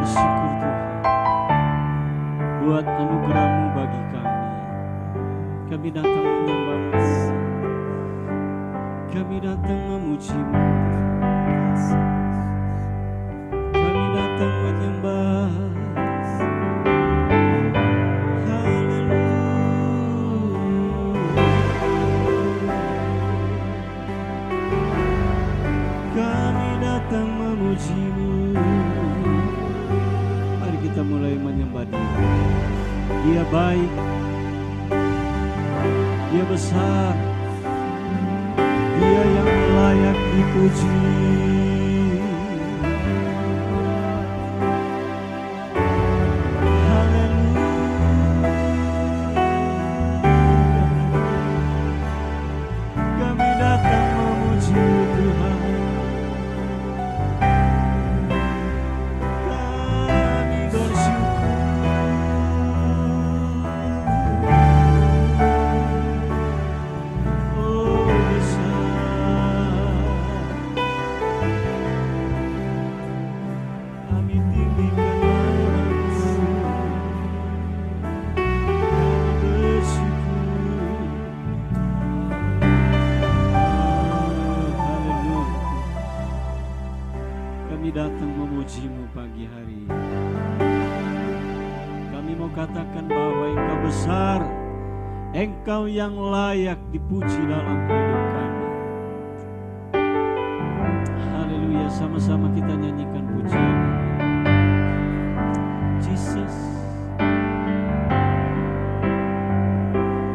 bersyukur Tuhan buat anugerah-Mu bagi kami. Kami datang menyembah-Mu, kami datang memuji-Mu, kami datang menyembah. Kami datang memuji-Mu. Mari kita mulai menyembah Dia. Dia baik, Dia besar, Dia yang layak dipuji. Kami datang memuji Tuhan. Datang memuji-Mu pagi hari. Kami mau katakan bahwa Engkau besar, Engkau yang layak dipuji dalam hidup kami. Haleluya, sama-sama kita nyanyikan pujian. Jesus.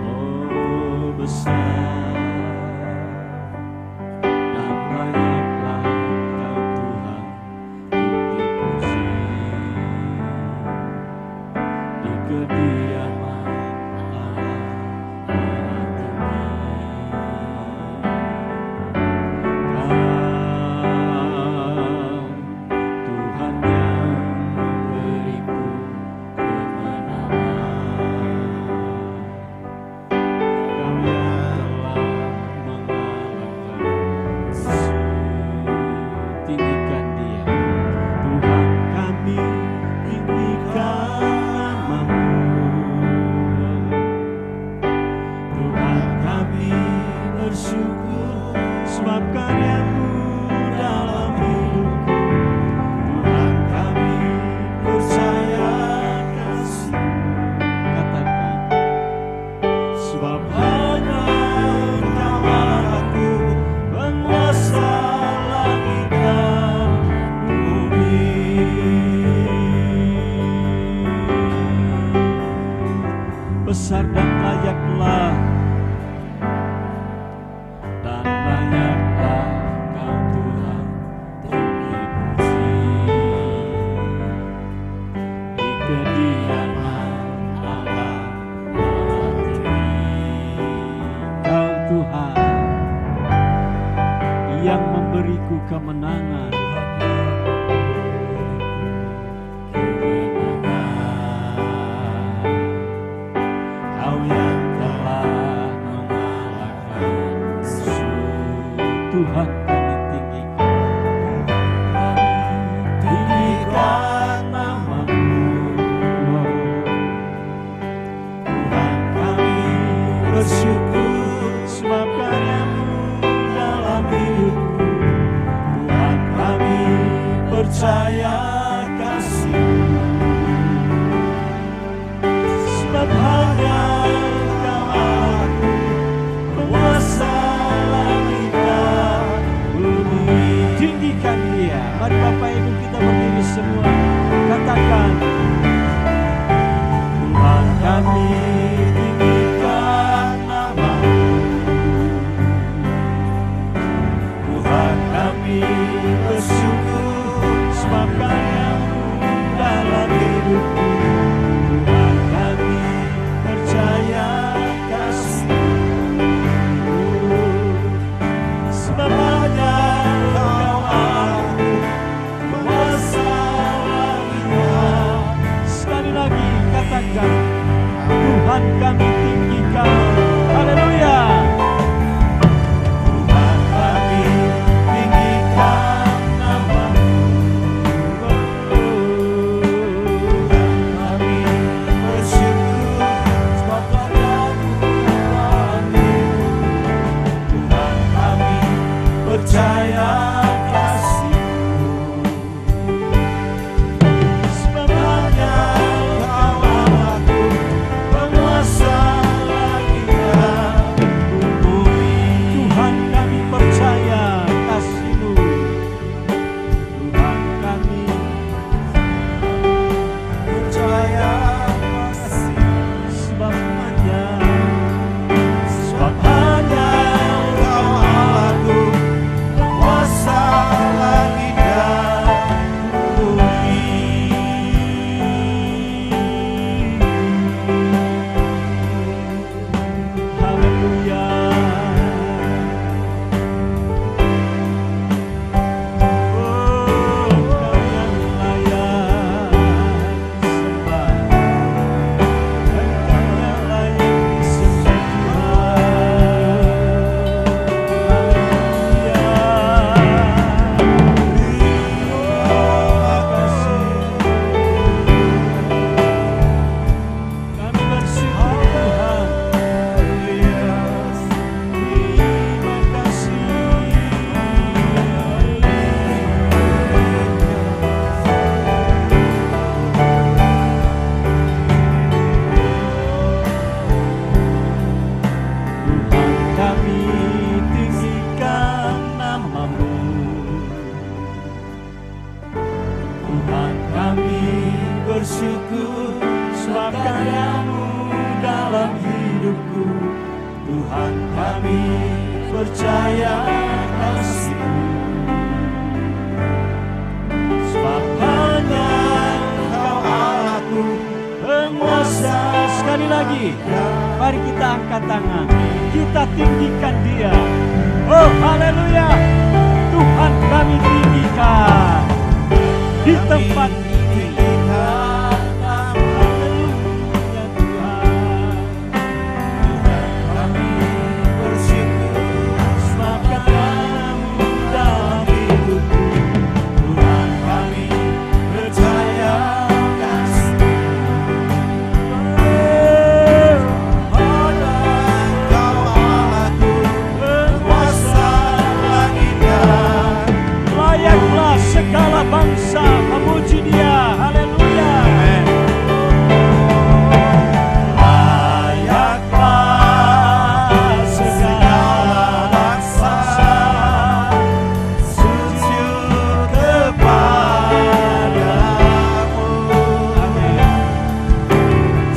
Oh besar. Besar dan layaklah, dan layaklah Kau Tuhan untuk dipuji. Di kediaman Allah Maha Tinggi, Kau Tuhan yang memberiku kemenangan. Tuhan kami tinggikan nama-Mu. Tuhan kami bersyukur sebab karya-Mu dalam hidupku. Tuhan kami percaya kasih-Mu, sebab hanya Kau Allahku, penguasa langit dan bumi. Tinggikan Dia. Mari Bapak Ibu kita berdiri semua, katakan, Tuhan kami tinggikan nama-Mu. Tuhan kami bersyukur sebab karya-Mu dalam hidupku. Tuhan kami percaya kasih-Mu, sebab hanya Kau Allahku, penguasa langit. Sekali lagi katakan, Tuhan kami tinggikan. Haleluya. Tuhan kami tinggikan nama-Mu. bersyukur sebab karya-Mu dalam hidupku. Tuhan, kami percaya kasih-Mu, sebab hanya Engkau Allahku penguasa. Sekali lagi, mari kita angkat tangan, kita tinggikan Dia. Oh haleluya, Tuhan kami tinggikan di tempat ini. Haleluya Tuhan, Tuhan kami bersyukur sebab karya-Mu dalam hidupku. Tuhan kami percaya kasih-Mu. Layaklah segala bangsa memuji Dia. Haleluya. Layaklah segala bangsa sujud kepadamu. Amin.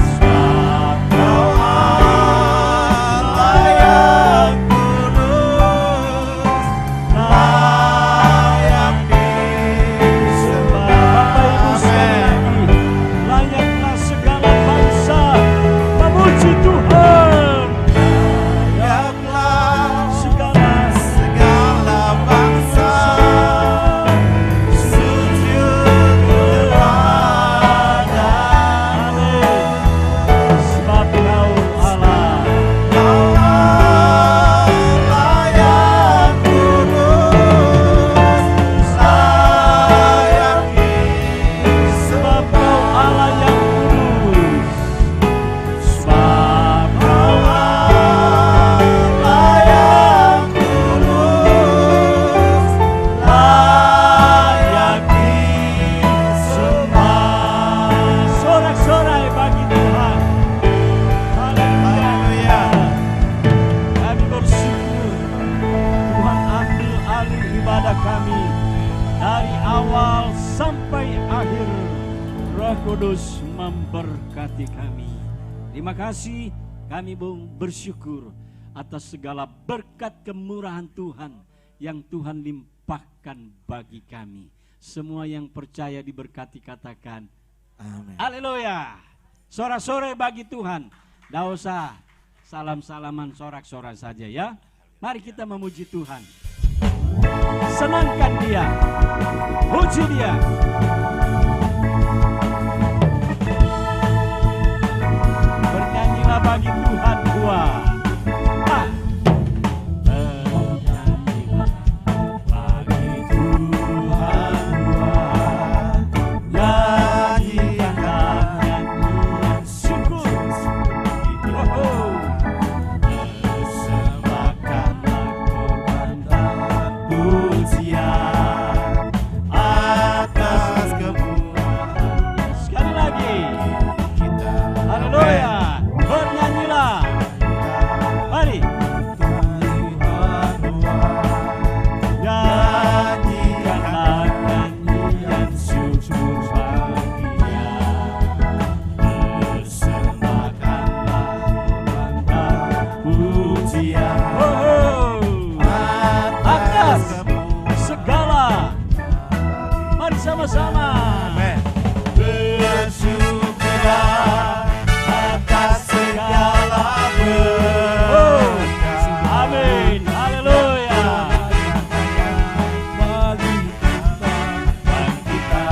Sebab Kau Allah yang kudus, layak disembah. Bapak Ibu sekalian, layaklah segala bangsa memuji Tuhan. Layaklah segala bangsa sujud kepadamu. Sebab Kau Allah yang kudus, layak sebab Kau Allah yang kudus, sebab Kau Allah yang kudus, layak disembah. Sorak-sorai bagi Tuhan. Haleluya. Kami bersyukur Tuhan ambil alih ibadah kami dari awal sampai akhir. Roh Kudus memberkati kami. Terima kasih, kami bersyukur atas segala berkat kemurahan Tuhan yang Tuhan limpahkan bagi kami. Semua yang percaya diberkati katakan amin. Haleluya. Sorak-sorai bagi Tuhan. Tidak usah salam-salaman, sorak-sorai saja ya. Mari kita memuji Tuhan. Senangkan Dia, puji Dia. Bernyanyilah bagi Tuhan gua. Bernyanyilah bagi Tuhan gua. Nyanyikan nyanyian syukur. Persembahkanlah korban dan pujian atas kemurahan. Sekali lagi kita, haleluya, bernyanyilah. Mari nyanyikanlah nyanyian syukur bagi Dia. Persembahkanlah korban dan pujian atas segala. Mari sama-sama. Bersyukurlah atas segala berkat. Amin. Haleluya. Bagi kita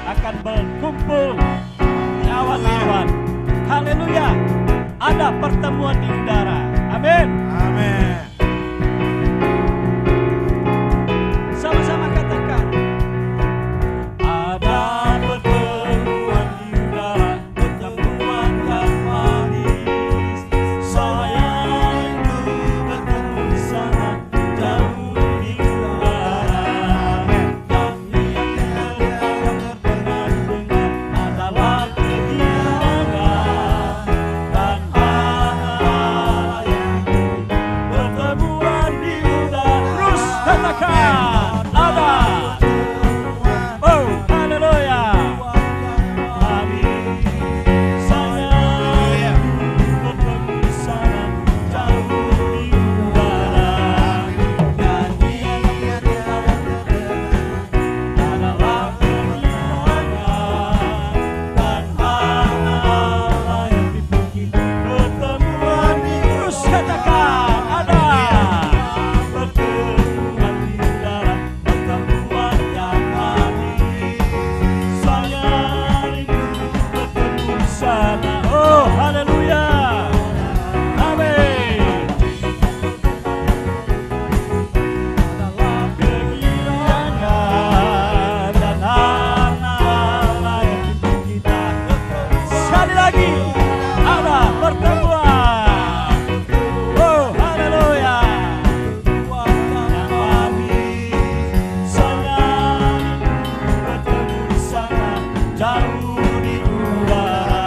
akan berkumpul di awan-awan. Haleluya. Ada pertemuan di udara. Amin. Amin. Sama-sama katakan. Ada pertemuan di udara, pertemuan yang manis. Saya itu bertemu di sana, jauh di udara. Dan yang pernah dengar adalah kehilangan dan hal yang pertemuan di udara. Terus katakan ada. Oh, haleluya. Amin. Saya bertemu di sana, jauh di udara. Nyanyian adalah kehilangan dan hal yang dipuji. Pertemuan di terus katakan ada. Pertemuan di udara, pertemuan yang manis. Saya rindu bertemu di sana. Oh, haleluya. Amin. Adalah kehilangan dan hal yang dipuji kita. Sekali lagi ada pertemuan. Oh, haleluya. Yang manis. Saya bertemu di sana, jauh di udara.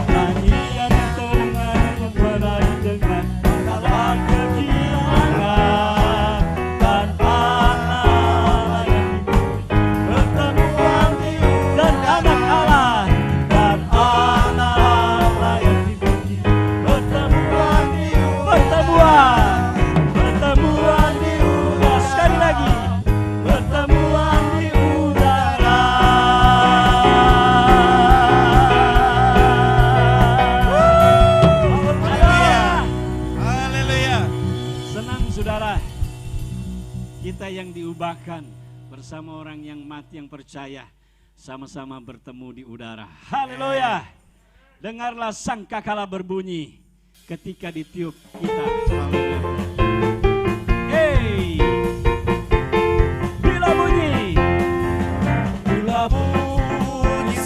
Nyanyian terdengar yang pernah didengar adalah kehilangan dan anak yang dipuji. Pertemuan di dan anak Allah dan anak Allah yang dipuji. Pertemuan di pertemuan di udara. Sekali lagi pertemuan di udara. Haleluya. Senang saudara, kita yang diubahkan bersama orang yang mati yang percaya sama-sama bertemu di udara. Haleluya. Dengarlah sangkakala berbunyi ketika ditiup kita. Hey, bila bunyi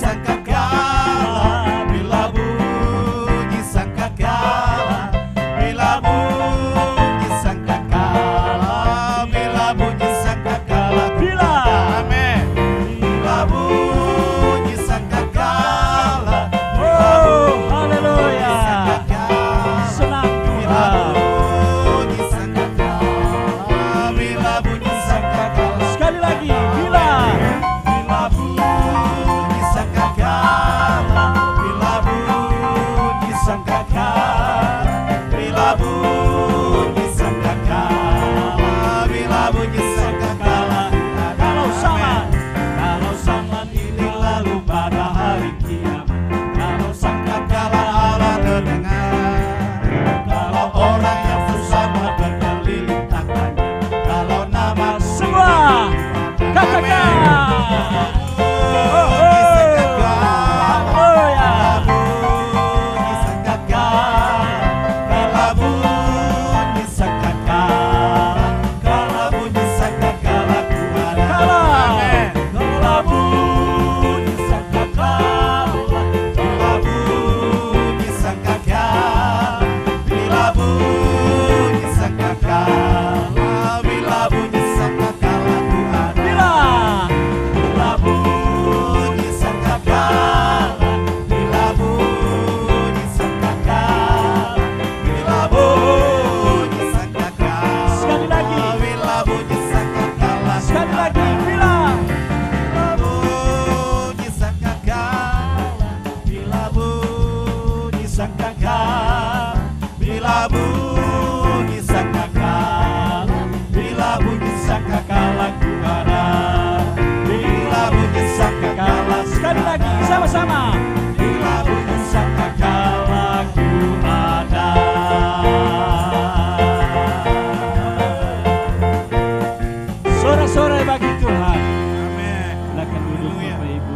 Sangkakala, bila bunyi sangkakala, bila bunyi sangkakala, bila bunyi sangkakala. bila Amin. Bila bunyi sangkakala, oh haleluya. sangkakala. Senang Bila Tuhan. bunyi sangkakala, bila bunyi sangkakala. Sekali lagi bila Bila bunyi sangkakala, bila bunyi sangkakala, bila bunyi sangkakala, bila bunyi sangkakala. kalau zaman ini lalu pada hari kiamat, kalau Sangkakala Allah terdengar, kalau orang yang bersama berkeliling tangannya, kalau nama semua katakan. Sama-sama. Bila bunyi sangkakala ku ada. Sorak-sorai bagi Tuhan. Amin. Silakan duduk Bapak Ibu.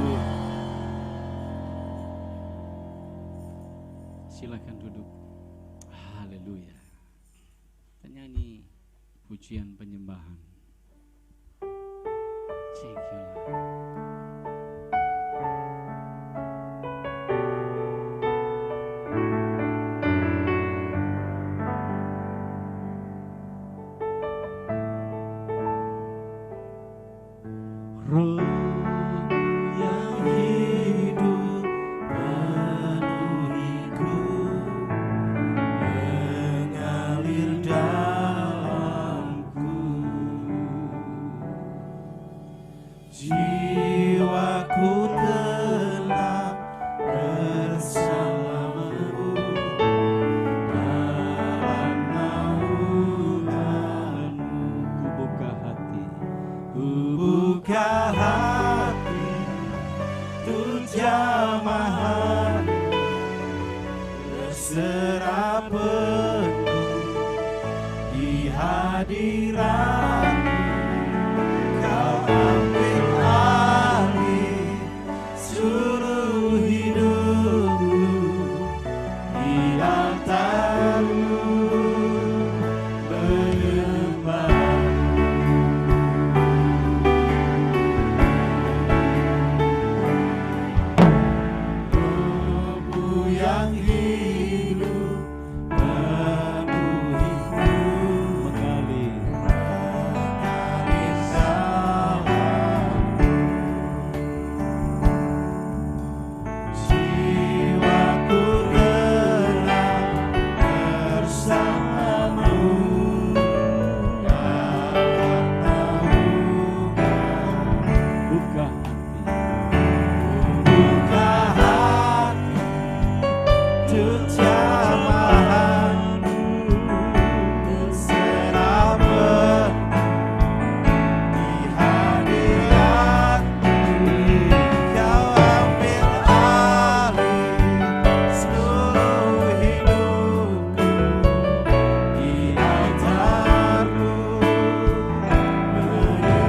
Silakan duduk. Haleluya. Kita nyanyi pujian penyembahan. Thank you, Lord. Roh yang hidup penuhiku, mengalir dalamku. Jiwaku tenang bersamamu dalam naunganmu. Ku buka hati, ku buka hati untuk jamahan, berserah penuh di hadiratmu. Kau ambil alih seluruh hidupku, di altarmu menyembah. Yang hidup penuhiku, mengalir dalamku. Jiwaku tenang bersamamu dalam naunganmu. Buka hati untuk jamahanmu, berserah penuh di hadiratmu. Kau ambil alih seluruh hidupku, di altarmu menyembahmu.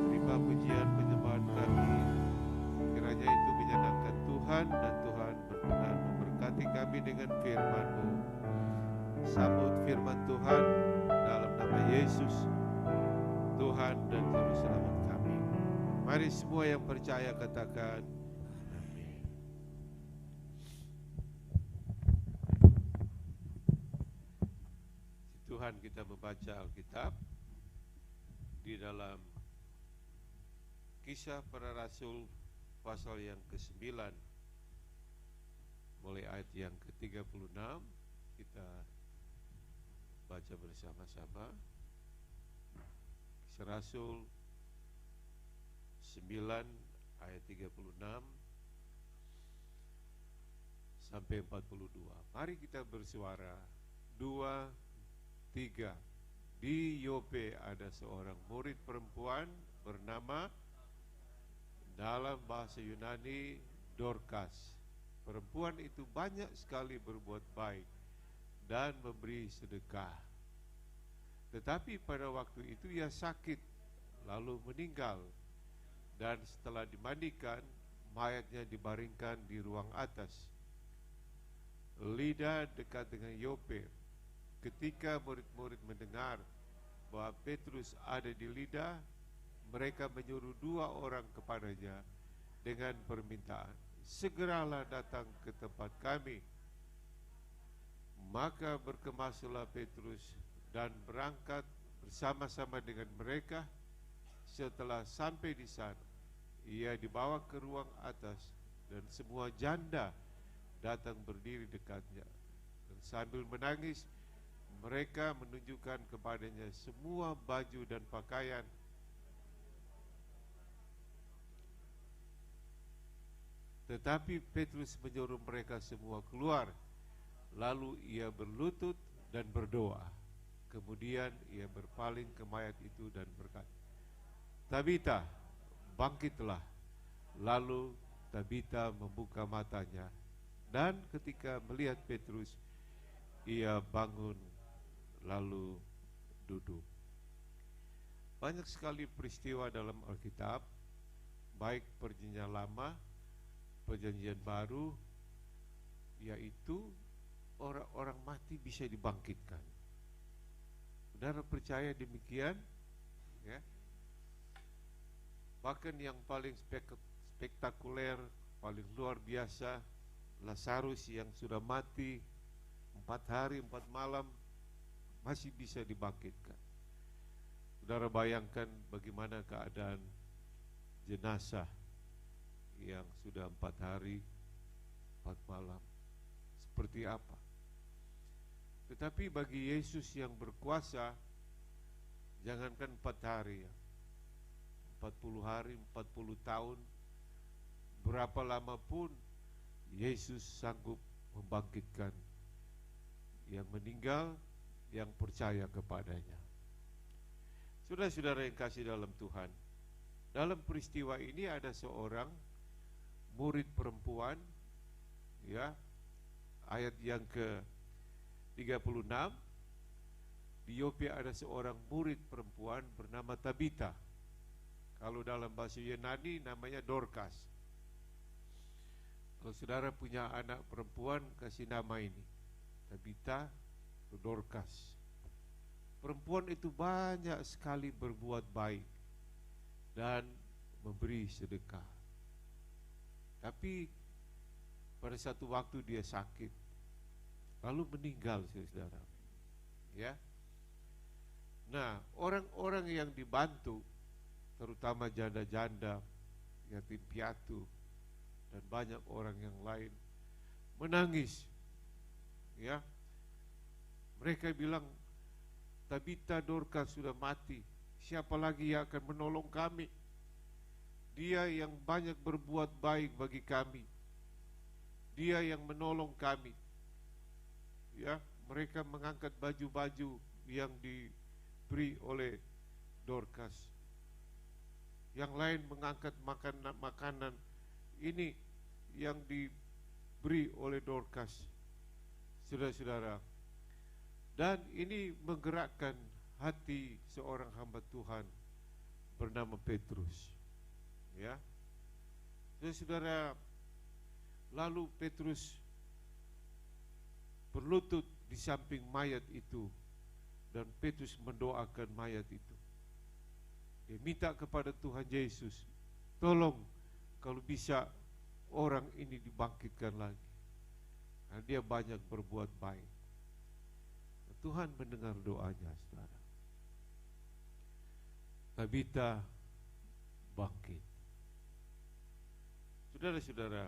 Terima pujian penyembahan kami, kiranya itu menyenangkan Tuhan dan Tuhan berkenan memberkati kami dengan firman-Mu. Sambut firman Tuhan dalam nama Yesus, Tuhan dan Juru Selamat kami. Mari semua yang percaya katakan amin. Tuhan, kita membaca Alkitab di dalam Kisah Para Rasul pasal yang ke-9 mulai ayat yang ke-36 kita baca bersama-sama. Kisah Rasul 9 ayat 36 sampai 42. Mari kita bersuara 2, 3. Di Yope ada seorang murid perempuan bernama, dalam bahasa Yunani, Dorcas. Perempuan itu banyak sekali berbuat baik dan memberi sedekah. Tetapi pada waktu itu ia sakit, lalu meninggal. Dan setelah dimandikan, mayatnya dibaringkan di ruang atas. Lida dekat dengan Yope. Ketika murid-murid mendengar bahwa Petrus ada di Lida, mereka menyuruh 2 orang kepadanya dengan permintaan, segeralah datang ke tempat kami. Maka berkemaslah Petrus dan berangkat bersama-sama dengan mereka. Setelah sampai di sana, ia dibawa ke ruang atas dan semua janda datang berdiri dekatnya. Dan sambil menangis, mereka menunjukkan kepadanya semua baju dan pakaian. Tetapi Petrus menyuruh mereka semua keluar. Lalu ia berlutut dan berdoa. Kemudian ia berpaling ke mayat itu dan berkata, Tabita, bangkitlah. Lalu Tabita membuka matanya, dan ketika melihat Petrus, ia bangun lalu duduk. Banyak sekali peristiwa dalam Alkitab baik perjanjian lama, perjanjian baru, yaitu orang-orang mati bisa dibangkitkan. Saudara percaya demikian? Ya. Bahkan yang paling spektakuler, paling luar biasa, Lazarus yang sudah mati 4 hari 4 malam masih bisa dibangkitkan. Saudara bayangkan bagaimana keadaan jenazah yang sudah 4 hari 4 malam, seperti apa. Tetapi bagi Yesus yang berkuasa, jangankan 4 hari ya, 40 hari, 40 tahun, berapa lama pun Yesus sanggup membangkitkan yang meninggal, yang percaya kepadanya. Saudara-saudara yang kasih dalam Tuhan, dalam peristiwa ini ada seorang murid perempuan, ya, ayat yang ke-36, di Yope ada seorang murid perempuan bernama Tabita. Kalau dalam bahasa Yunani namanya Dorcas. Kalau saudara punya anak perempuan, kasih nama ini, Tabita atau Dorcas. Perempuan itu banyak sekali berbuat baik dan memberi sedekah. Tapi pada satu waktu dia sakit, lalu meninggal, saudara. Ya. Nah, orang-orang yang dibantu, terutama janda-janda, yatim piatu, dan banyak orang yang lain menangis. Ya, mereka bilang, Tabita Dorcas sudah mati, siapa lagi yang akan menolong kami? Dia yang banyak berbuat baik bagi kami, dia yang menolong kami. Ya, mereka mengangkat baju-baju yang diberi oleh Dorcas. Yang lain mengangkat makanan ini yang diberi oleh Dorcas, saudara-saudara. Dan ini menggerakkan hati seorang hamba Tuhan bernama Petrus. Ya, saudara, lalu Petrus berlutut di samping mayat itu, dan Petrus mendoakan mayat itu. Dia minta kepada Tuhan Yesus, tolong kalau bisa orang ini dibangkitkan lagi, karena dia banyak berbuat baik. Nah, Tuhan mendengar doanya, saudara. Tabita bangkit. Saudara-saudara,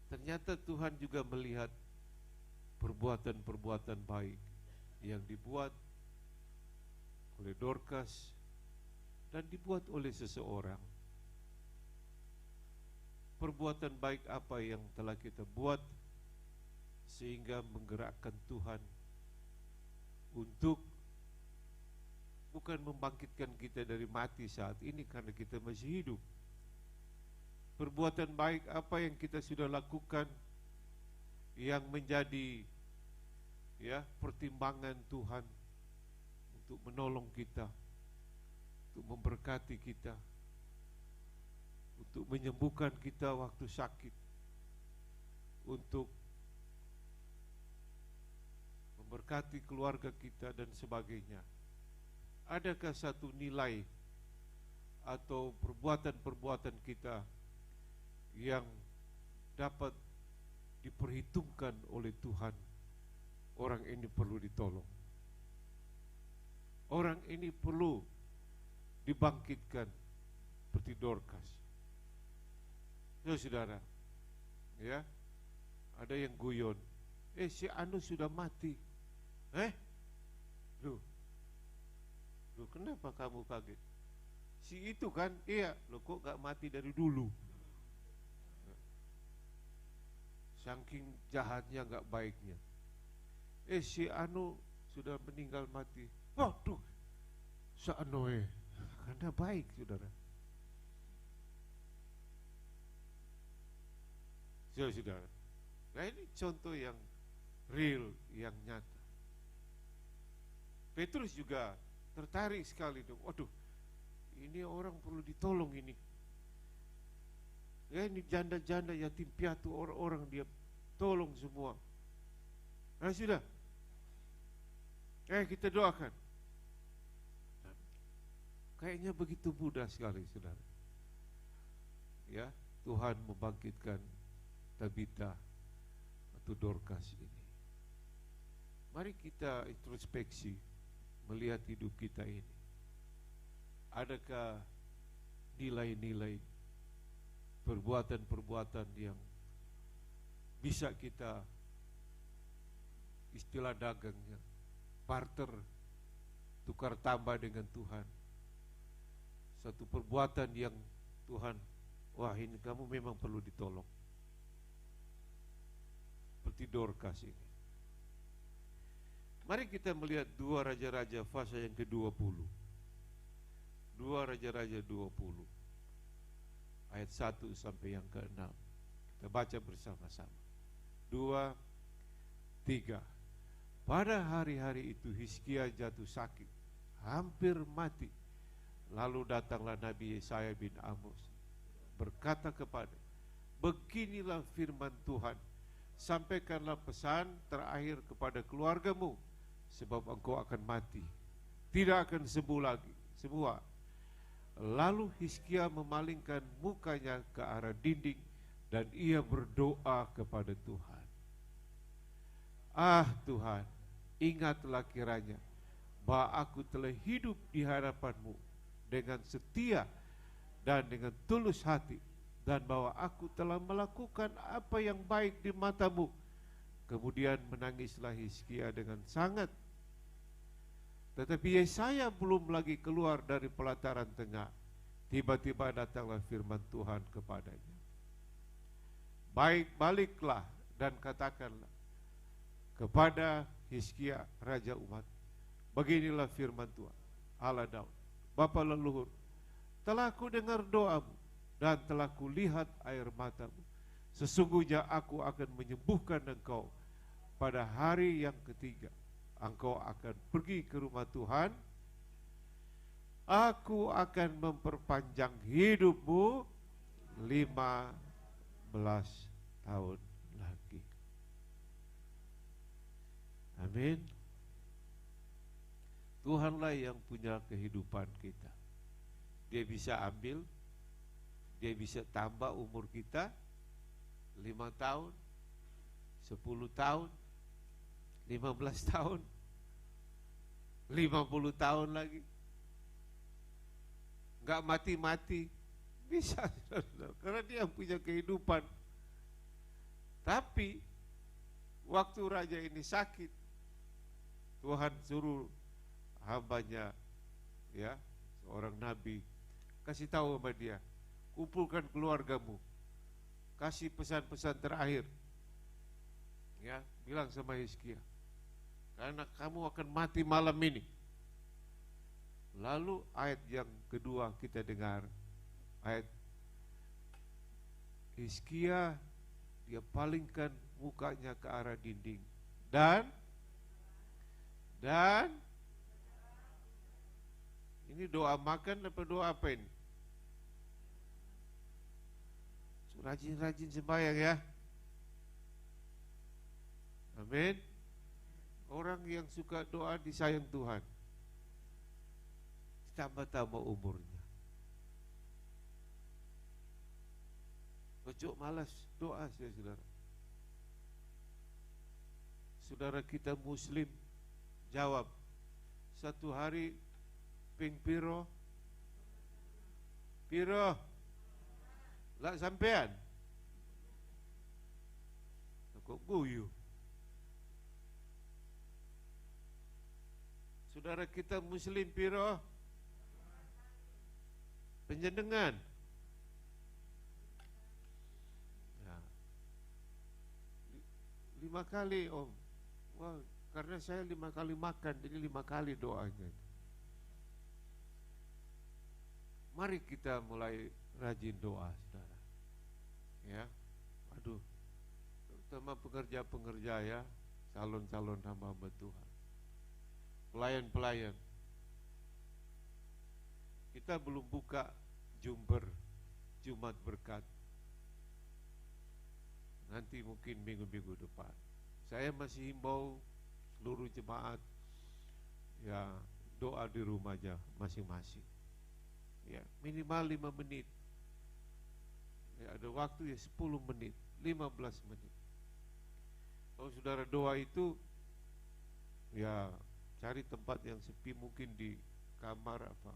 ternyata Tuhan juga melihat perbuatan-perbuatan baik yang dibuat oleh Dorcas dan dibuat oleh seseorang. Perbuatan baik apa yang telah kita buat sehingga menggerakkan Tuhan untuk bukan membangkitkan kita dari mati saat ini karena kita masih hidup. Perbuatan baik apa yang kita sudah lakukan yang menjadi, ya, pertimbangan Tuhan untuk menolong kita, untuk memberkati kita, untuk menyembuhkan kita waktu sakit, untuk memberkati keluarga kita dan sebagainya. Adakah satu nilai atau perbuatan-perbuatan kita yang dapat diperhitungkan oleh Tuhan? Orang ini perlu ditolong, orang ini perlu dibangkitkan seperti Dorcas. Ya, saudara, ya, ada yang guyon, si Anu sudah mati. Loh, kenapa kamu kaget? Si itu kan, iya, loh kok gak mati dari dulu? Saking jahatnya, gak baiknya. Si Anu sudah meninggal mati. Waduh, Saanoe, karena baik, saudara. Saudara, nah ini contoh yang real, yang nyata. Petrus juga tertarik sekali dong. Waduh, ini orang perlu ditolong ini. Ya, ini janda-janda, yatim piatu, orang-orang dia tolong semua. Nah, sudah. Kita doakan. Kayaknya begitu mudah sekali, saudara. Ya, Tuhan membangkitkan Tabita atau Dorcas ini. Mari kita introspeksi melihat hidup kita ini. Adakah nilai-nilai perbuatan-perbuatan yang bisa kita, istilah dagangnya, barter, tukar tambah dengan Tuhan. Satu perbuatan yang Tuhan, wah ini kamu memang perlu ditolong. Seperti Dorcas ini. Mari kita melihat 2 Raja-Raja pasal yang ke-20. 2 Raja-Raja 20. Ayat 1 sampai yang ke-6. Kita baca bersama-sama. 2, 3. Pada hari-hari itu Hizkia jatuh sakit, hampir mati. Lalu datanglah Nabi Yesaya bin Amos, berkata kepada, beginilah firman Tuhan, sampaikanlah pesan terakhir kepada keluargamu, sebab engkau akan mati, tidak akan sembuh lagi semua. Lalu Hizkia memalingkan mukanya ke arah dinding dan ia berdoa kepada Tuhan. Ah Tuhan, ingatlah kiranya bahwa aku telah hidup di hadapan-Mu dengan setia dan dengan tulus hati, dan bahwa aku telah melakukan apa yang baik di mata-Mu. Kemudian menangislah Hizkia dengan sangat. Tetapi Yesaya belum lagi keluar dari pelataran tengah, tiba-tiba datanglah firman Tuhan kepadanya. Baliklah dan katakanlah kepada Hizkia raja umat, beginilah firman Tuhan Allah Daud, bapa leluhur, telah ku dengar doamu dan telah ku lihat air matamu. Sesungguhnya aku akan menyembuhkan engkau pada hari yang ketiga. Engkau akan pergi ke rumah Tuhan. Aku akan memperpanjang hidupmu 15 tahun lagi. Amin. Tuhanlah yang punya kehidupan kita. Dia bisa ambil, dia bisa tambah umur kita 5 tahun, 10 tahun, 15 tahun, 50 tahun lagi. Enggak mati-mati, bisa, karena dia punya kehidupan. Tapi waktu raja ini sakit, Tuhan suruh hambanya, ya, seorang nabi, kasih tahu sama dia, kumpulkan keluargamu, kasih pesan-pesan terakhir, ya, bilang sama Hizkia, karena kamu akan mati malam ini. Lalu ayat yang kedua kita dengar, ayat Hizkia dia palingkan mukanya ke arah dinding dan ini doa makan apa doa apa ini? Rajin-rajin sembahyang ya. Amin. Orang yang suka doa disayang Tuhan, ditambah-tambah umurnya. Ojo malas doa, saudara. Saudara kita Muslim jawab, satu hari ping piro lah sampean kok guyu. Saudara kita Muslim piro penjenengan ya, 5 kali om. Wah, karena saya 5 kali makan, jadi 5 kali doanya. Mari kita mulai rajin doa, saudara. Ya, aduh, terutama pekerja-pekerja ya, calon-calon hamba Tuhan, pelayan-pelayan. Kita belum buka Jumber, Jumat Berkat. nanti mungkin minggu-minggu depan. Saya masih himbau seluruh jemaat ya doa di rumah aja masing-masing. Ya, minimal 5 menit. Ya, ada waktu ya 10 menit, 15 menit. Kalau saudara doa itu ya cari tempat yang sepi, mungkin di kamar apa.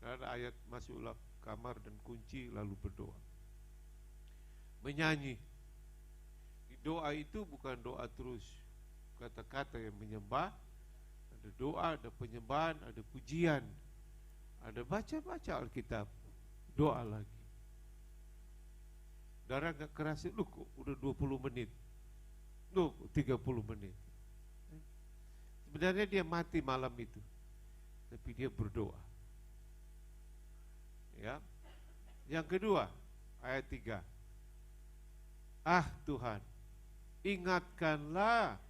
Ada ayat masuklah kamar dan kunci lalu berdoa. Menyanyi. Di doa itu bukan doa terus kata-kata yang menyembah. Ada doa, ada penyembahan, ada pujian, ada baca-baca Alkitab, doa lagi. Darah gak keras, lu kok udah 20 menit, lu 30 menit. Sebenarnya dia mati malam itu, tapi dia berdoa. Ya. Yang kedua, ayat 3. Ah Tuhan, ingatkanlah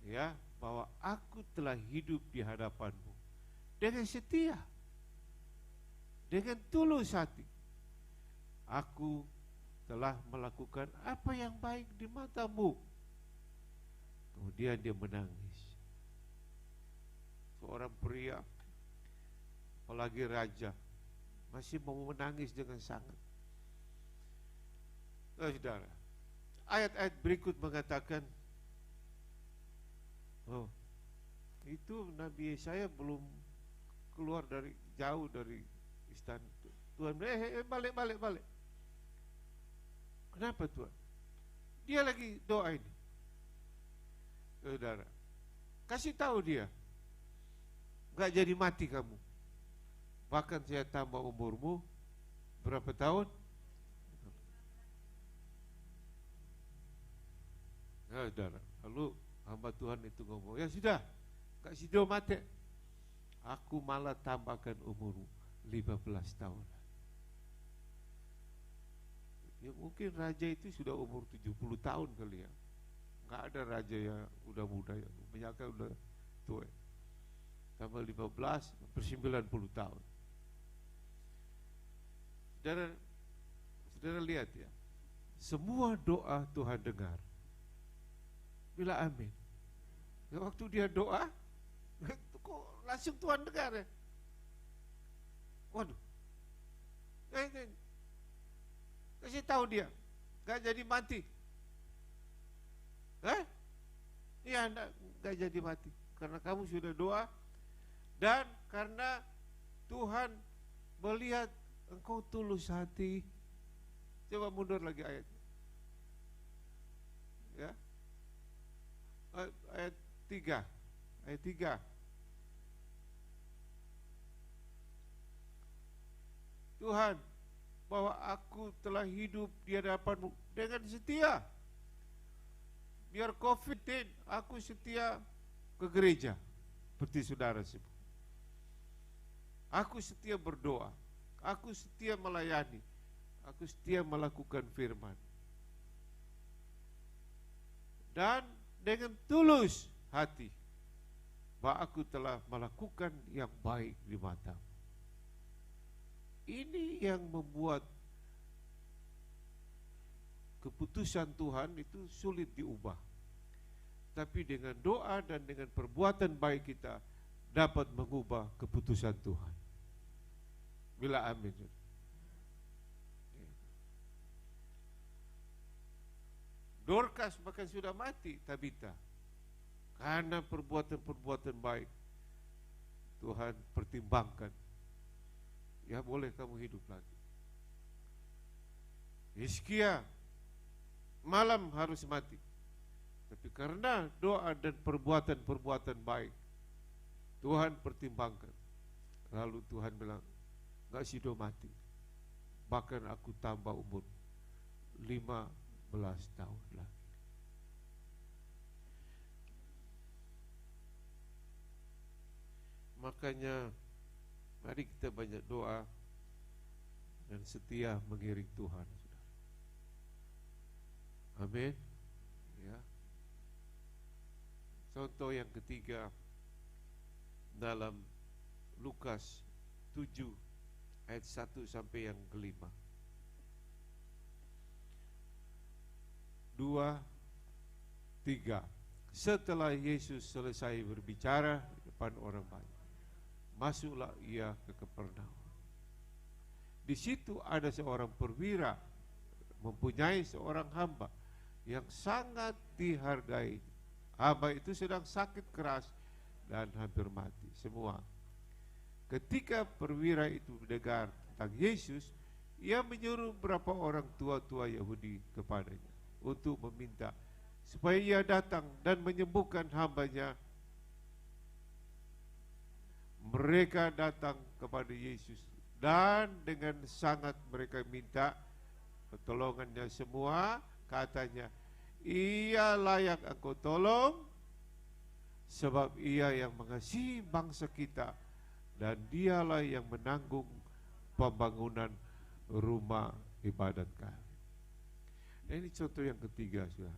ya bahwa aku telah hidup di hadapan-Mu dengan setia, dengan tulus hati. Aku telah melakukan apa yang baik di mata-Mu. Kemudian dia menangis. Seorang pria, apalagi raja, masih mau menangis dengan sangat. Saudara, ayat-ayat berikut mengatakan, oh, itu Nabi Yesaya belum keluar dari jauh dari istana. Tuhan, balik. Kenapa Tuhan? Dia lagi doa ini. Saudara, kasih tahu dia, gak jadi mati kamu. Bahkan saya tambah umurmu berapa tahun? Ya, saudara, lalu hamba Tuhan itu ngomong, ya sudah, kasih dia mati. Aku malah tambahkan umurmu 15 tahun. Ya mungkin raja itu sudah umur 70 tahun kali ya. Nggak ada raja yang udah muda ya, kebanyakan udah tua. Tambah 15, hampir 90 tahun. Saudara lihat ya, semua doa Tuhan dengar. Bila amin. Ya, waktu dia doa, kok langsung Tuhan dengar ya. Waduh, kasih tahu dia, gak jadi mati. Iya, gak jadi mati karena kamu sudah doa dan karena Tuhan melihat engkau tulus hati. Coba mundur lagi ayatnya. Ya. Ayat 3. Ayat 3. Tuhan, bahwa aku telah hidup di hadapan-Mu dengan setia. Biar COVID-19, aku setia ke gereja seperti saudara sebut. Aku setia berdoa, aku setia melayani, aku setia melakukan firman. Dan dengan tulus hati, bahwa aku telah melakukan yang baik di mata-Mu. Ini yang membuat keputusan Tuhan itu sulit diubah. Tapi dengan doa dan dengan perbuatan baik kita dapat mengubah keputusan Tuhan. Bila amin. Dorcas bahkan sudah mati, Tabita, karena perbuatan-perbuatan baik. Tuhan pertimbangkan, ya boleh kamu hidup lagi. Hizkia malam harus mati, tapi karena doa dan perbuatan-perbuatan baik, Tuhan pertimbangkan. Lalu Tuhan bilang, gak sido mati, bahkan aku tambah umur 15 tahun lagi. Makanya mari kita banyak doa dan setia mengiring Tuhan, saudara. Amin. Ya. Contoh yang ketiga dalam Lukas 7 ayat 1 sampai yang kelima. 2, 3. Setelah Yesus selesai berbicara di depan orang banyak, masuklah ia ke Kapernaum. Di situ ada seorang perwira mempunyai seorang hamba yang sangat dihargai. Hamba itu sedang sakit keras dan hampir mati semua. Ketika perwira itu mendengar tentang Yesus, ia menyuruh beberapa orang tua-tua Yahudi kepadanya untuk meminta supaya ia datang dan menyembuhkan hambanya. Mereka datang kepada Yesus dan dengan sangat mereka minta pertolongannya semua. Katanya, ia layak engkau tolong sebab ia yang mengasihi bangsa kita dan dialah yang menanggung pembangunan rumah ibadat kami. Nah, ini contoh yang ketiga, saudara.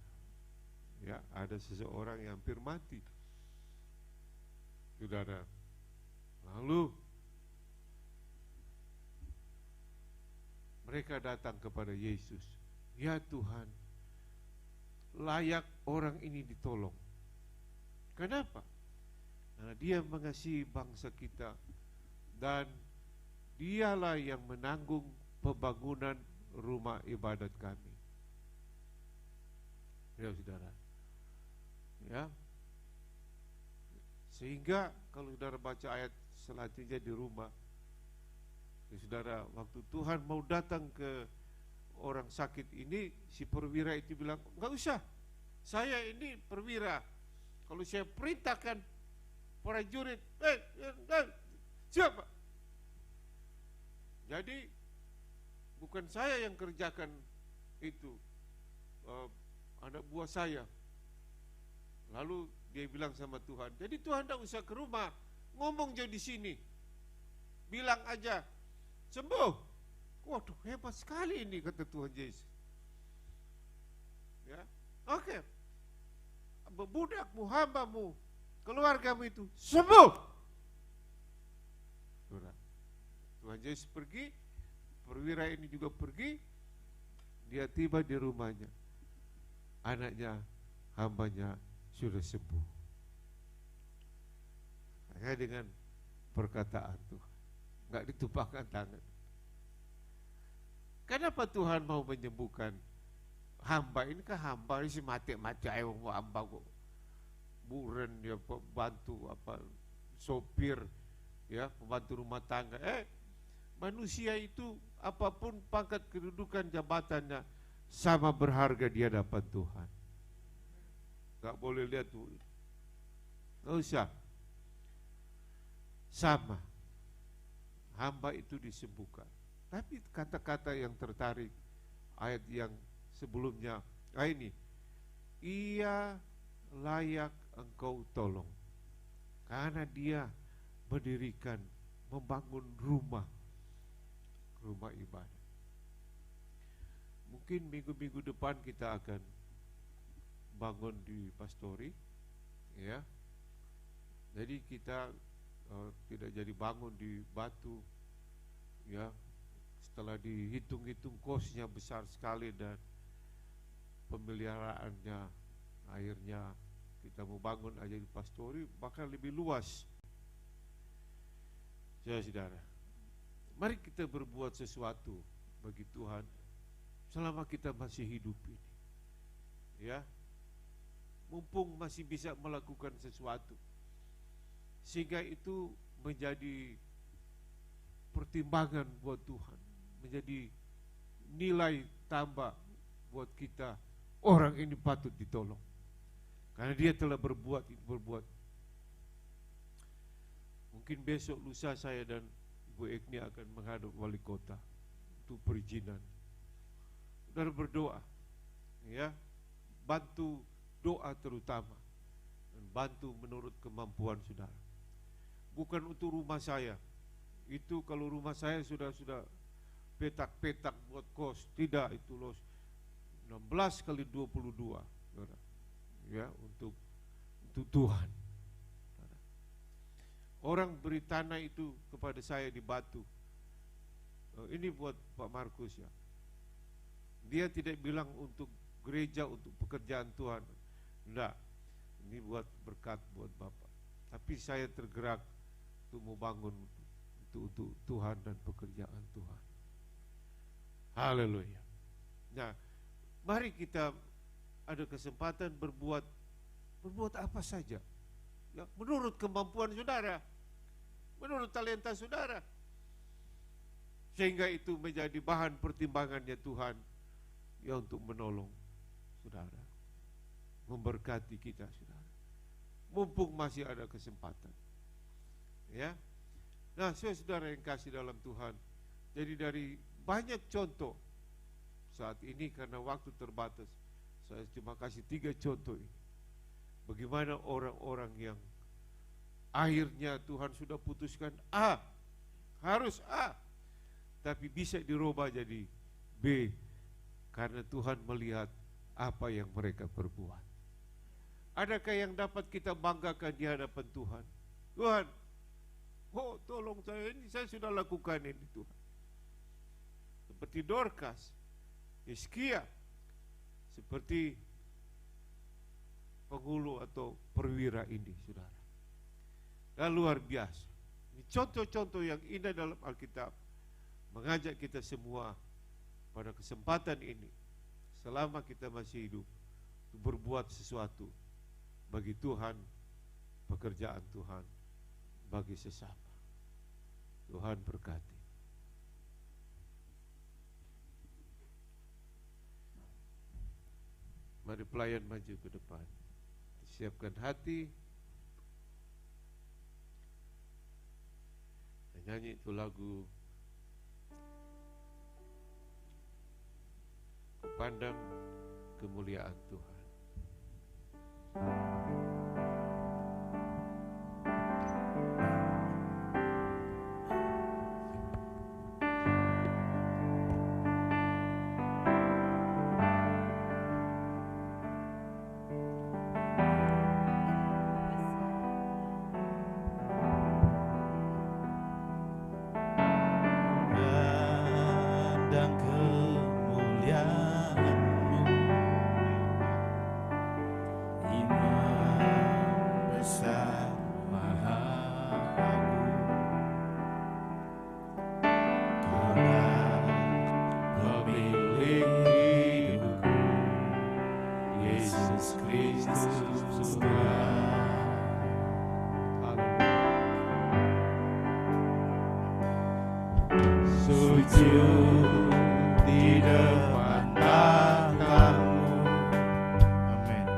Ya, ada seseorang yang hampir mati, saudara. Lalu mereka datang kepada Yesus. Ya Tuhan, layak orang ini ditolong. Kenapa? Karena dia mengasihi bangsa kita dan dialah yang menanggung pembangunan rumah ibadat kami. Ya saudara. Ya. Sehingga kalau saudara baca ayat selanjutnya di rumah, ya saudara, waktu Tuhan mau datang ke orang sakit ini, si perwira itu bilang, enggak usah, saya ini perwira, kalau saya perintahkan prajurit, siapa? Jadi bukan saya yang kerjakan itu, anak buah saya. Lalu dia bilang sama Tuhan, jadi Tuhan tidak usah ke rumah, ngomong aja di sini, bilang aja sembuh. Waduh, hebat sekali ini, kata Tuhan Yesus. Ya, oke. Budakmu, hambamu, keluargamu itu sembuh. Tuhan Yesus pergi, perwira ini juga pergi. Dia tiba di rumahnya, anaknya, hambanya sudah sembuh. Hanya dengan perkataan Tuhan, enggak ditumpahkan tangan. Kenapa Tuhan mau menyembuhkan hamba ini? Kan hamba ini si mati-mati ayo hamba kok. Buren ya, pembantu apa, sopir ya, pembantu rumah tangga. Manusia itu apapun pangkat kedudukan jabatannya sama berharga di hadapan Tuhan. Gak boleh lihat tuh, gak usah. Sama, hamba itu disembuhkan. Tapi kata-kata yang tertarik ayat yang sebelumnya, ini, ia layak engkau tolong, karena dia mendirikan, membangun rumah ibadah. Mungkin minggu-minggu depan kita akan bangun di Pastori, ya. Jadi kita tidak jadi bangun di batu, ya. Setelah dihitung-hitung kosnya besar sekali dan pemeliharaannya, akhirnya kita mau bangun aja di Pastori bahkan lebih luas. Saudara, mari kita berbuat sesuatu bagi Tuhan selama kita masih hidup ini, ya. Mumpung masih bisa melakukan sesuatu, sehingga itu menjadi pertimbangan buat Tuhan, menjadi nilai tambah buat kita. Orang ini patut ditolong karena dia telah berbuat. Mungkin besok lusa saya dan Ibu Ekni akan menghadap wali kota untuk perizinan. Saudara berdoa, ya, bantu doa terutama, dan bantu menurut kemampuan saudara. Bukan untuk rumah saya. Itu kalau rumah saya sudah petak-petak buat kos, tidak, itu los 16 kali 22, saudara. Ya, untuk Tuhan. Orang beri tanah itu kepada saya di Batu. Ini buat Pak Markus, ya. Dia tidak bilang untuk gereja untuk pekerjaan Tuhan. Enggak, ini buat berkat buat Bapak. Tapi saya tergerak untuk membangun untuk Tuhan dan pekerjaan Tuhan. Haleluya. Nah, mari kita ada kesempatan berbuat apa saja ya, menurut kemampuan saudara, menurut talenta saudara, sehingga itu menjadi bahan pertimbangannya Tuhan ya untuk menolong saudara, memberkati kita saudara, mumpung masih ada kesempatan ya. Nah, saudara yang kasih dalam Tuhan, jadi dari banyak contoh saat ini karena waktu terbatas, saya cuma kasih 3 contoh ini. Bagaimana orang-orang yang akhirnya Tuhan sudah putuskan A, harus A, tapi bisa dirubah jadi B, karena Tuhan melihat apa yang mereka perbuat. Adakah yang dapat kita banggakan di hadapan Tuhan? Tuhan, oh tolong saya, ini saya sudah lakukan ini Tuhan. Seperti Dorcas, Hizkia, seperti penghulu atau perwira ini saudara. Dan luar biasa. Ini contoh-contoh yang indah dalam Alkitab, mengajak kita semua pada kesempatan ini, selama kita masih hidup, untuk berbuat sesuatu bagi Tuhan, pekerjaan Tuhan, bagi sesama. Tuhan berkati. Mari pelayan maju ke depan. Siapkan hati. Nyanyi itu lagu Kupandang Kemuliaan Tuhan. Pandang kemuliaan-Mu, Imam besar Maha Agung, Kaulah pemilik hidupku, Yesus Kristus Tuhan. Sujud di depan tahta-Mu, amin.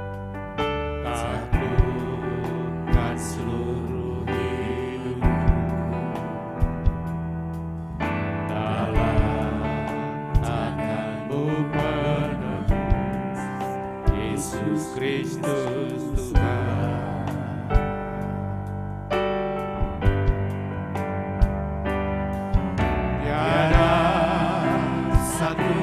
Taklukkan seluruh hidupku, dalam tangan-Mu penebus, Yesus Kristus Tuhan. Tiada satu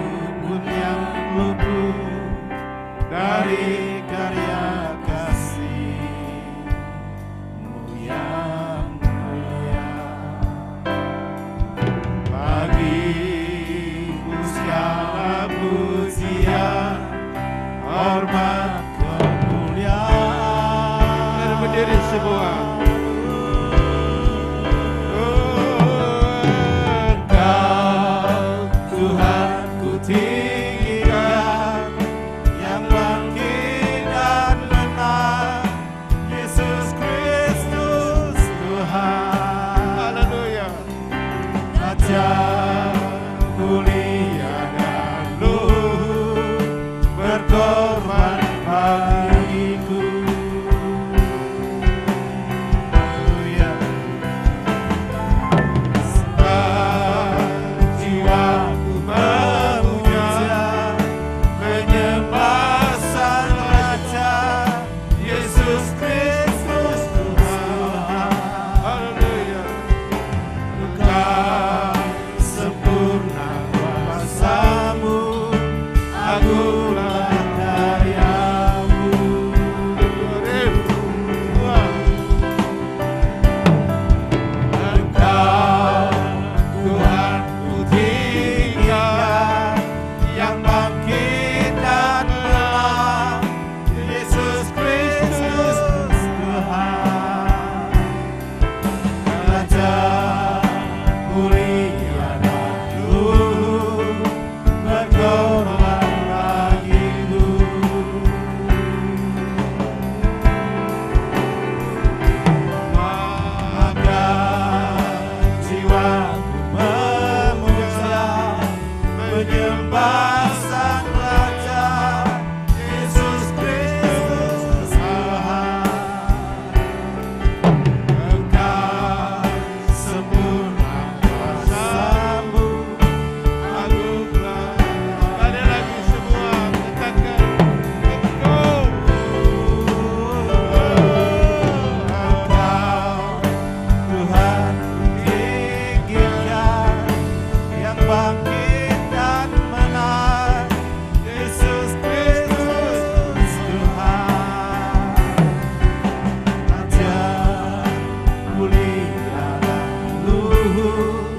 tiada luhur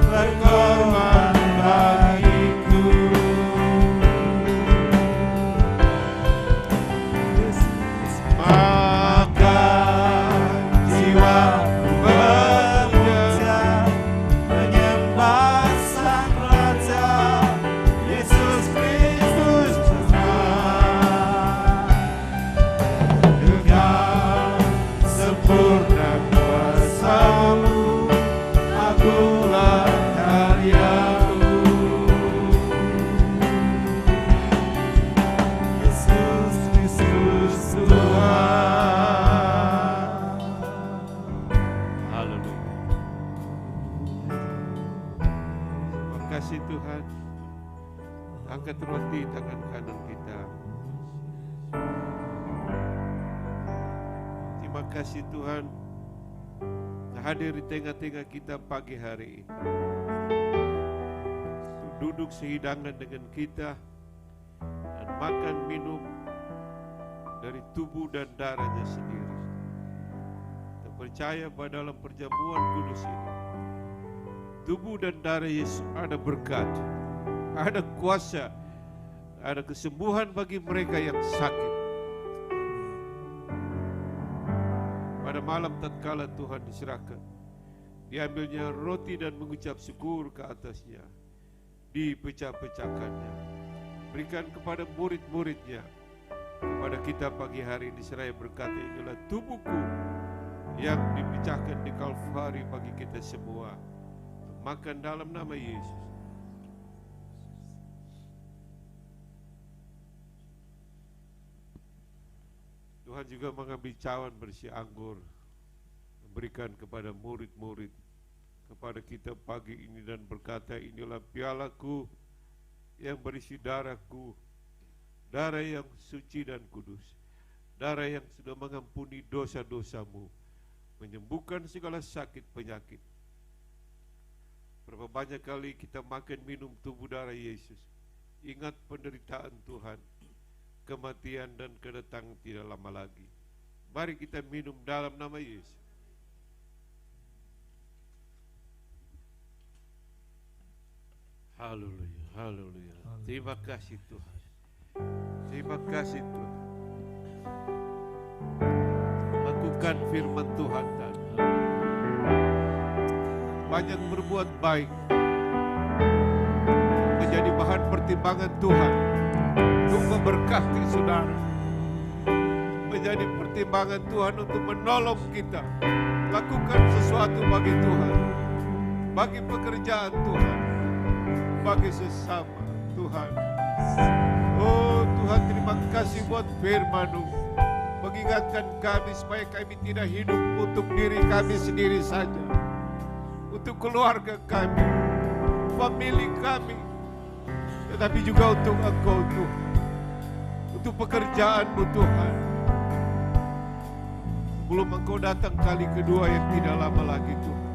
berkorban bagiku. Maka jiwaku memuja menyembah Sang Raja Yesus Kristus Tuhan. Dengan sempurna kuasa-Mu, akulah karya-Mu. Yesus Kristus Tuhan. Haleluya. Terima kasih Tuhan. Angkat roti tangan kanan kita. Terima kasih Tuhan hadir di tengah-tengah kita pagi hari ini. Untuk duduk sehidangan dengan kita dan makan minum dari tubuh dan darahnya sendiri. Kita percaya bahwa dalam perjamuan kudus ini tubuh dan darah Yesus ada berkat, ada kuasa, ada kesembuhan bagi mereka yang sakit. Pada malam tatkala Tuhan diserahkan, diambilnya roti dan mengucap syukur ke atasnya, dipecah-pecahkannya, berikan kepada murid-muridnya. Kepada kita pagi hari ini seraya berkata, inilah tubuhku yang dipecahkan di Kalvari bagi kita semua. Makan dalam nama Yesus. Tuhan juga mengambil cawan berisi anggur, memberikan kepada murid-murid, kepada kita pagi ini dan berkata, inilah pialaku yang berisi darahku, darah yang suci dan kudus, darah yang sudah mengampuni dosa-dosamu, menyembuhkan segala sakit penyakit. Berapa banyak kali kita makan minum tubuh darah Yesus, ingat penderitaan Tuhan, kematian dan kedatangan tidak lama lagi. Mari kita minum dalam nama Yesus. Haleluya, haleluya. Terima kasih Tuhan. Terima kasih Tuhan. Lakukan firman Tuhan tadi. Banyak berbuat baik, menjadi bahan pertimbangan Tuhan untuk memberkati saudara, menjadi pertimbangan Tuhan untuk menolong kita. Lakukan sesuatu bagi Tuhan, bagi pekerjaan Tuhan, bagi sesama Tuhan. Oh Tuhan, terima kasih buat firman-Mu, mengingatkan kami supaya kami tidak hidup untuk diri kami sendiri saja, untuk keluarga kami, famili kami, tetapi juga untuk Engkau Tuhan, untuk pekerjaan-Mu Tuhan. Sebelum Engkau datang kali kedua yang tidak lama lagi Tuhan.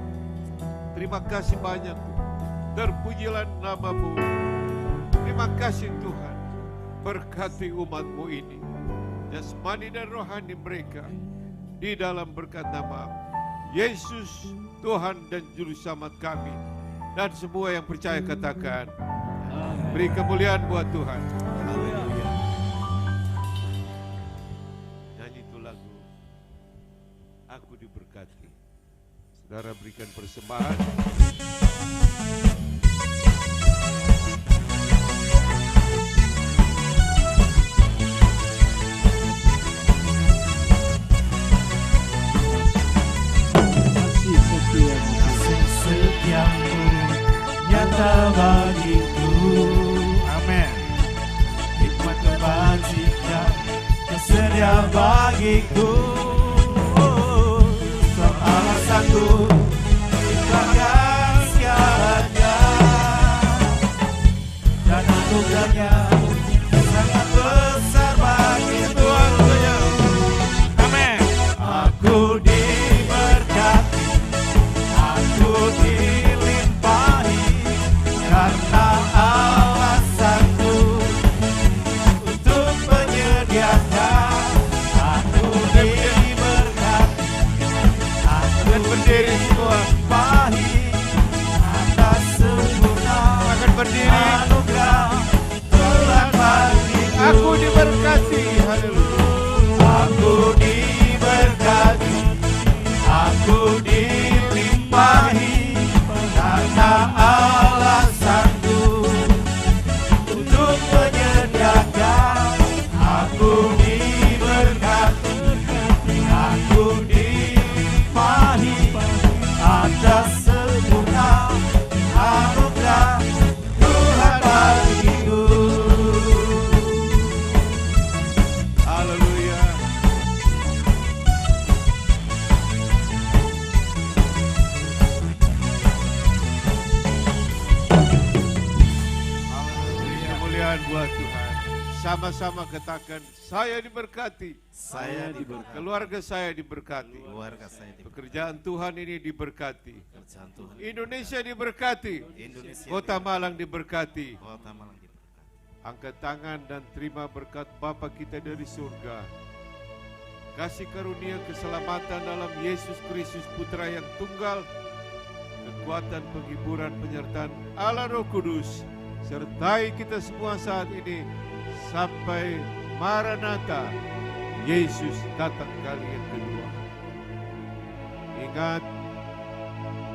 Terima kasih banyak Tuhan. Terpujilah nama-Mu. Terima kasih Tuhan. Berkati umat-Mu ini, jasmani dan rohani mereka, di dalam berkat nama Yesus Tuhan dan Juru Selamat kami. Dan semua yang percaya katakan, beri kemuliaan buat Tuhan. Nyanyi itu lagu, Aku Diberkati. Saudara berikan persembahan. Setiamu nyata bagiku, amin. Hikmat kebajikan tersedia bagiku, alasanku ikhlaskan segalanya, dan anugerahnya sangat besar bagi Tuhan. Amin. Aku diberkati, aku dilimpahi, karena alasanku untuk menyediakan. Aku diberkati, aku buat Tuhan. Sama-sama katakan, saya diberkati. Saya diberkati. Keluarga saya diberkati. Keluarga saya diberkati. Pekerjaan Tuhan ini diberkati. Pekerjaan Tuhan. Indonesia diberkati. Indonesia. Kota Malang diberkati. Kota Malang diberkati. Angkat tangan dan terima berkat Bapa kita dari surga. Kasih karunia keselamatan dalam Yesus Kristus Putra yang tunggal. Kekuatan penghiburan penyertaan Allah Roh Kudus sertai kita semua saat ini sampai Maranatha, Yesus datang kali yang kedua. Ingat,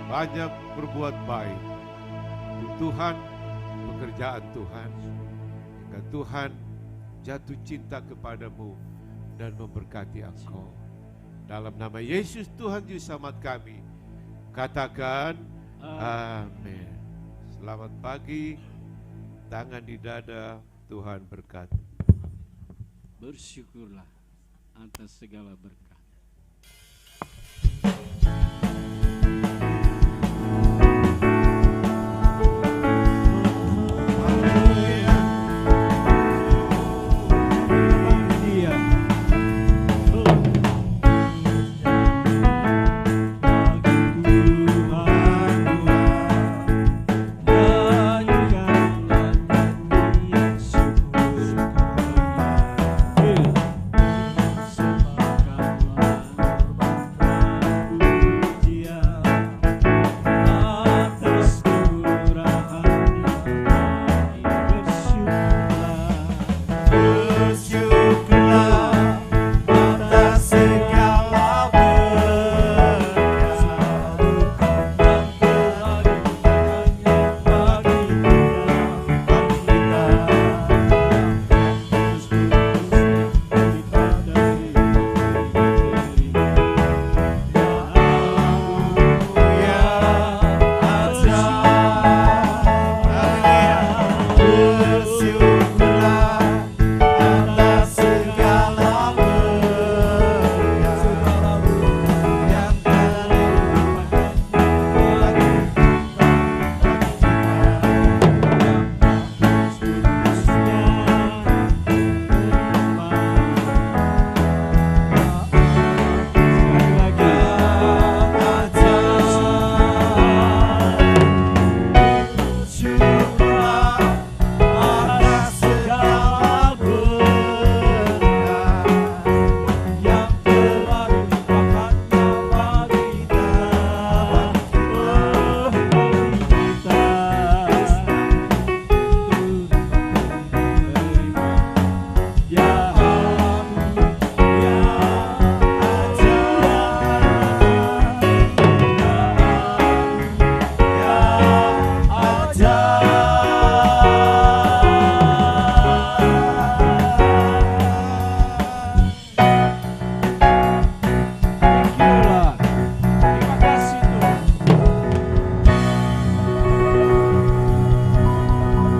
banyak berbuat baik untuk Tuhan, pekerjaan Tuhan, hingga Tuhan jatuh cinta kepadamu dan memberkati engkau. Dalam nama Yesus Tuhan Juru Selamat kami, katakan amin. Selamat pagi, tangan di dada, Tuhan berkati. Bersyukurlah atas segala berkat.